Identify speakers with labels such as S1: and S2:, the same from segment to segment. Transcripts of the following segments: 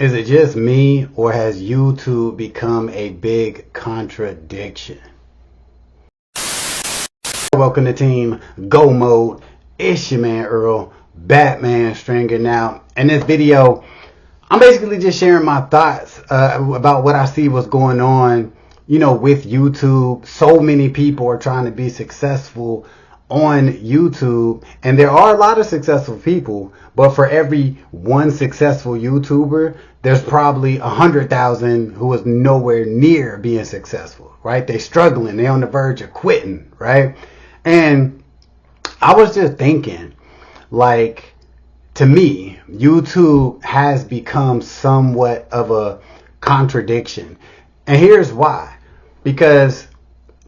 S1: Is it just me, or has YouTube become a big contradiction? Welcome to Team Go Mode. It's your man Earl, Batman Stringer. Now, in this video, I'm basically just sharing my thoughts about what I see what's going on, with YouTube. So many people are trying to be successful on YouTube, and there are a lot of successful people, but for every one successful YouTuber, there's probably 100,000 who is nowhere near being successful, right? They're struggling, they're on the verge of quitting, right? And I was just thinking, to me, YouTube has become somewhat of a contradiction. And here's why. Because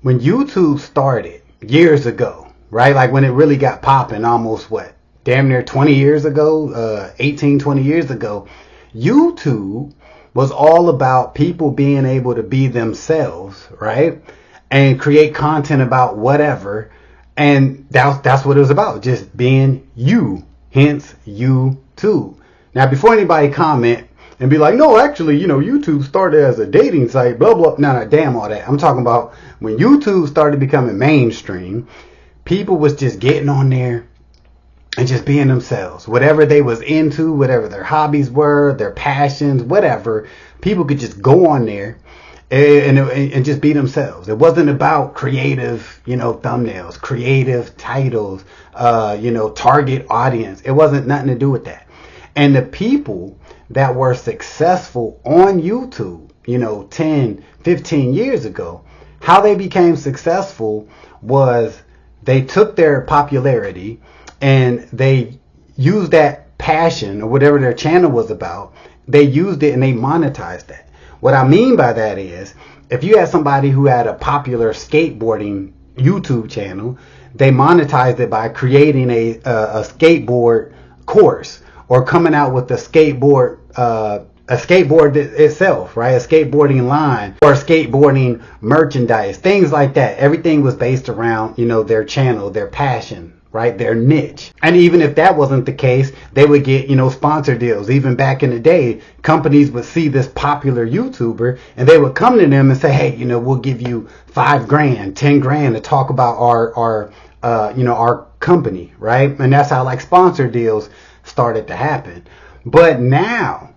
S1: when YouTube started years ago, right? Like when it really got popping, almost damn near 20 years ago, 18, 20 years ago, YouTube was all about people being able to be themselves, right? And create content about whatever. And that's what it was about, just being you, hence YouTube. Now, before anybody comment and be like, no, actually, YouTube started as a dating site, blah, blah. No, damn all that. I'm talking about when YouTube started becoming mainstream, people was just getting on there and just being themselves. Whatever they was into, whatever their hobbies were, their passions, whatever, people could just go on there and just be themselves. It wasn't about creative, thumbnails, creative titles, target audience. It wasn't nothing to do with that. And the people that were successful on YouTube, 10, 15 years ago, how they became successful was they took their popularity and they used that passion or whatever their channel was about. They used it and they monetized that. What I mean by that is, if you had somebody who had a popular skateboarding YouTube channel, they monetized it by creating a skateboard course or coming out with a skateboard itself, right? A skateboarding line or skateboarding merchandise, things like that. Everything was based around, their channel, their passion, right? Their niche. And even if that wasn't the case, they would get, sponsor deals. Even back in the day, companies would see this popular YouTuber and they would come to them and say, hey, we'll give you $5,000, $10,000 to talk about our company, right? And that's how sponsor deals started to happen. But now,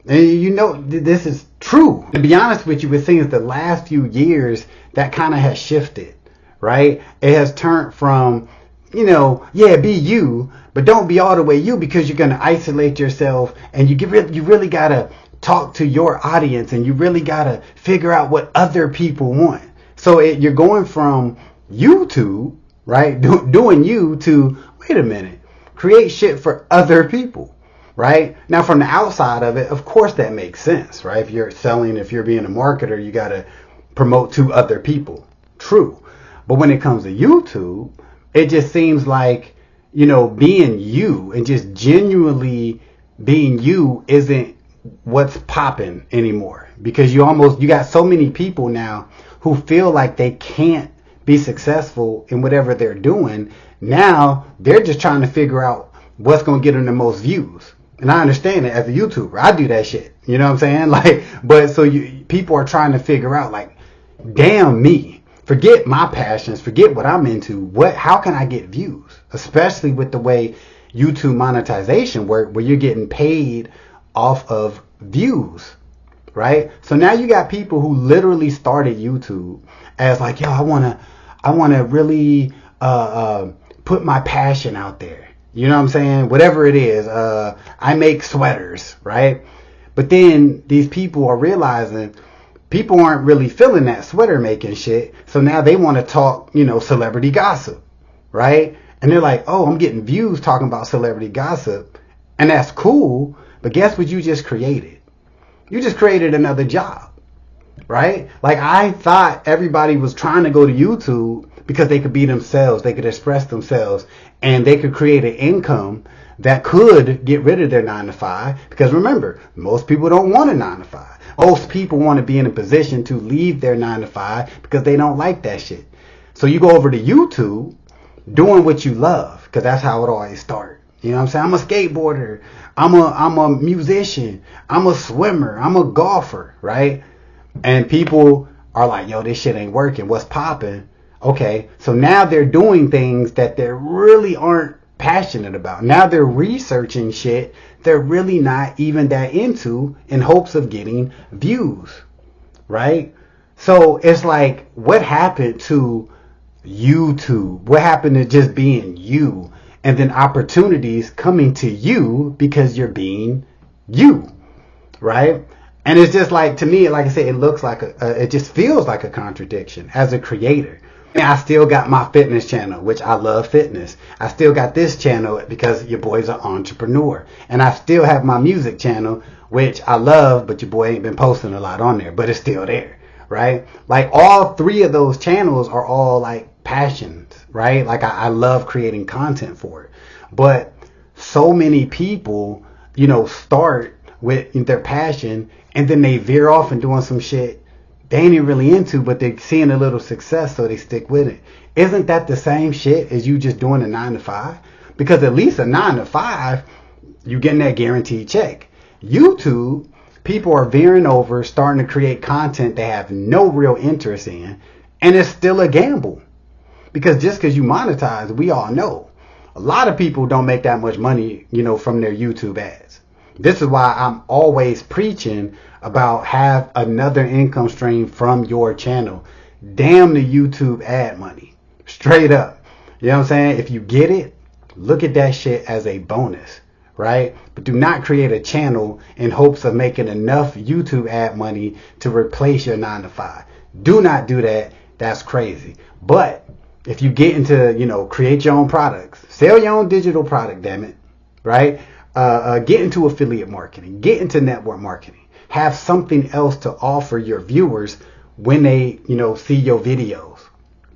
S1: and this is true. To be honest with you, it seems the last few years that kind of has shifted, right? It has turned from, be you, but don't be all the way you, because you're going to isolate yourself, and you really got to talk to your audience, and you really got to figure out what other people want. So you're going from YouTube, right, doing you, to, wait a minute, create shit for other people. Right? Now, from the outside of it, of course that makes sense, right? If you're being a marketer, you got to promote to other people. True. But when it comes to YouTube, it just seems like, being you and just genuinely being you isn't what's popping anymore, because you got so many people now who feel like they can't be successful in whatever they're doing. Now they're just trying to figure out what's going to get them the most views. And I understand it as a YouTuber. I do that shit. You know what I'm saying? But so people are trying to figure out, damn me. Forget my passions. Forget what I'm into. How can I get views? Especially with the way YouTube monetization work, where you're getting paid off of views, right? So now you got people who literally started YouTube as yo, I wanna really put my passion out there. You know what I'm saying? Whatever it is, I make sweaters, right? But then these people are realizing people aren't really feeling that sweater making shit. So now they want to talk, celebrity gossip, right? And they're like, oh, I'm getting views talking about celebrity gossip. And that's cool. But guess what you just created? You just created another job, right? I thought everybody was trying to go to YouTube because they could be themselves, they could express themselves, and they could create an income that could get rid of their 9-to-5. Because remember, most people don't want a 9-to-5. Most people want to be in a position to leave their 9-to-5 because they don't like that shit. So you go over to YouTube doing what you love, because that's how it always starts. You know what I'm saying? I'm a skateboarder. I'm a musician. I'm a swimmer. I'm a golfer, right? And people are like, yo, this shit ain't working. What's popping? Okay, so now they're doing things that they really aren't passionate about. Now they're researching shit they're really not even that into in hopes of getting views, right? So it's like, what happened to YouTube? What happened to just being you? And then opportunities coming to you because you're being you, right? And it's just like, to me, like I said, it looks like it just feels like a contradiction as a creator. And I still got my fitness channel, which I love fitness. I still got this channel because your boy's an entrepreneur. And I still have my music channel, which I love, but your boy ain't been posting a lot on there, but it's still there, right? Like, all three of those channels are all like passions, right? Like, I love creating content for it. But so many people, you know, start with their passion and then they veer off and doing some shit they ain't even really into, but they're seeing a little success, so they stick with it. Isn't that the same shit as you just doing a 9 to 5? Because at least a 9 to 5, you getting that guaranteed check. YouTube, people are veering over, starting to create content they have no real interest in, and it's still a gamble. Because just because you monetize, we all know, a lot of people don't make that much money, you know, from their YouTube ads. This is why I'm always preaching about have another income stream from your channel. Damn the YouTube ad money. Straight up. You know what I'm saying? If you get it, look at that shit as a bonus, right? But do not create a channel in hopes of making enough YouTube ad money to replace your 9 to 5. Do not do that. That's crazy. But if you get into, you know, create your own products, sell your own digital product, damn it, right? Get into affiliate marketing, get into network marketing, have something else to offer your viewers when they, you know, see your videos.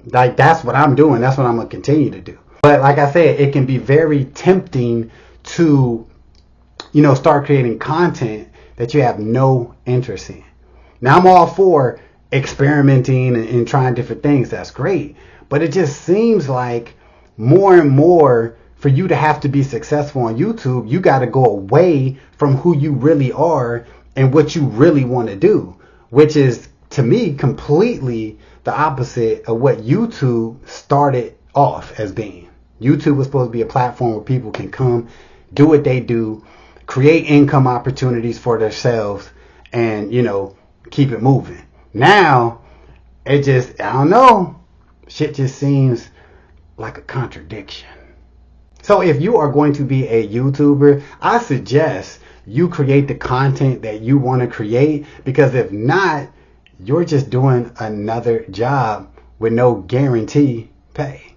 S1: Like, that's what I'm doing. That's what I'm going to continue to do. But like I said, it can be very tempting to, you know, start creating content that you have no interest in. Now, I'm all for experimenting and trying different things. That's great. But it just seems like more and more, for you to have to be successful on YouTube, you got to go away from who you really are and what you really want to do, which is, to me, completely the opposite of what YouTube started off as being. YouTube was supposed to be a platform where people can come, do what they do, create income opportunities for themselves, and, you know, keep it moving. Now, it just, I don't know, shit just seems like a contradiction. So if you are going to be a YouTuber, I suggest you create the content that you want to create, because if not, you're just doing another job with no guarantee pay.